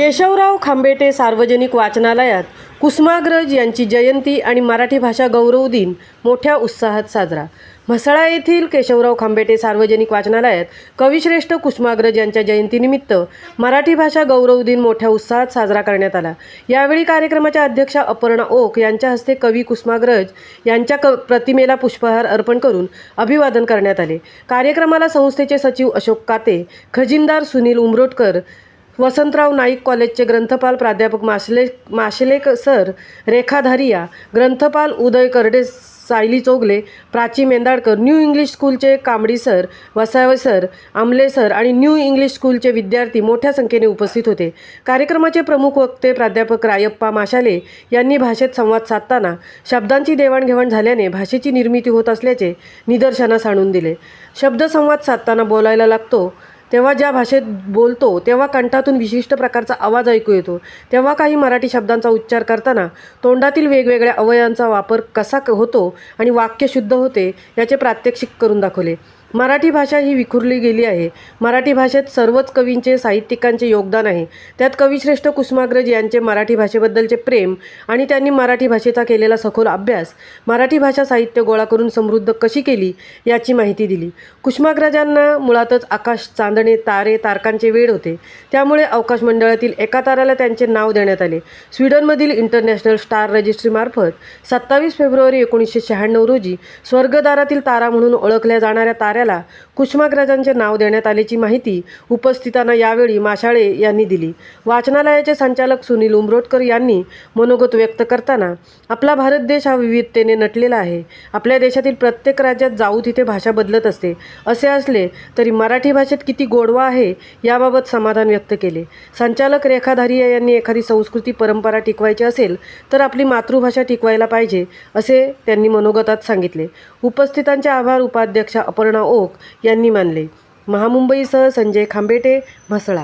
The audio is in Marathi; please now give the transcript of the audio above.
केशवराव खांबेटे सार्वजनिक वाचनालयात कुसुमाग्रज यांची जयंती आणि मराठी भाषा गौरव दिन मोठ्या उत्साहात साजरा। म्हसळा येथील केशवराव खांबेटे सार्वजनिक वाचनालयात कविश्रेष्ठ कुसुमाग्रज यांच्या जयंतीनिमित्त मराठी भाषा गौरव दिन मोठ्या उत्साहात साजरा करण्यात आला। यावेळी कार्यक्रमाच्या अध्यक्षा अपर्णा ओक यांच्या हस्ते कवी कुसुमाग्रज यांच्या प्रतिमेला पुष्पहार अर्पण करून अभिवादन करण्यात आले। कार्यक्रमाला संस्थेचे सचिव अशोक काते, खजिनदार सुनील उमरोटकर, वसंतराव नाईक कॉलेजचे ग्रंथपाल प्राध्यापक माशलेक सर, रेखा धारिया, ग्रंथपाल उदय करडे, सायली चोगले, प्राची मेंदाडकर, न्यू इंग्लिश स्कूलचे कांबडी सर, वसावे सर, आमले सर आणि न्यू इंग्लिश स्कूलचे विद्यार्थी मोठ्या संख्येने उपस्थित होते। कार्यक्रमाचे प्रमुख वक्ते प्राध्यापक रायप्पा माशाले यांनी भाषेत संवाद साधताना शब्दांची देवाणघेवाण झाल्याने भाषेची निर्मिती होत असल्याचे निदर्शनास आणून दिले। शब्दसंवाद साधताना बोलायला लागतो तेव्हा ज्या भाषेत बोलतो तेव्हा कंठातून विशिष्ट प्रकारचा आवाज ऐकू येतो, तेव्हा काही मराठी शब्दांचा उच्चार करताना तोंडातील वेगवेगळ्या अवयवांचा वापर कसा होतो आणि वाक्य शुद्ध होते याचे प्रात्यक्षिक करून दाखवले। मराठी भाषा ही विखुरली गेली आहे। मराठी भाषेत सर्वच कवींचे, साहित्यिकांचे योगदान आहे। त्यात कविश्रेष्ठ कुसुमाग्रज यांचे मराठी भाषेबद्दलचे प्रेम आणि त्यांनी मराठी भाषेचा केलेला सखोल अभ्यास मराठी भाषा साहित्य गोळा करून समृद्ध कशी केली याची माहिती दिली। कुसुमाग्रजांना मुळातच आकाश, चांदणे, तारे, तारकांचे वेड होते, त्यामुळे अवकाश मंडळातील एका ताऱ्याला त्यांचे नाव देण्यात आले। स्वीडनमधील इंटरनॅशनल स्टार रजिस्ट्रीमार्फत 27 फेब्रुवारी 1996 रोजी स्वर्गदारातील तारा म्हणून ओळखल्या जाणाऱ्या ताऱ्याला कुसुमाग्रजांचे नाव देण्यात आल्याची माहिती उपस्थितांना यावेळी माशाळे यांनी दिली। वाचनालयाचे संचालक सुनील उमरोटकर यांनी मनोगत व्यक्त करताना, आपला भारत देश हा विविधतेने नटलेला आहे। आपल्या देशातील प्रत्येक राज्यात जाऊ तिथे भाषा बदलत असते। असे असले तरी मराठी भाषेत किती गोडवा आहे याबाबत समाधान व्यक्त केले। संचालक रेखा धारिया यांनी एखादी संस्कृती, परंपरा टिकवायची असेल तर आपली मातृभाषा टिकवायला पाहिजे असे त्यांनी मनोगतात सांगितले। उपस्थितांचे आभार उपाध्यक्षा अपर्णा ओक यांनी मानले। महामुंबईसह संजय खांबेटे, म्हसळा।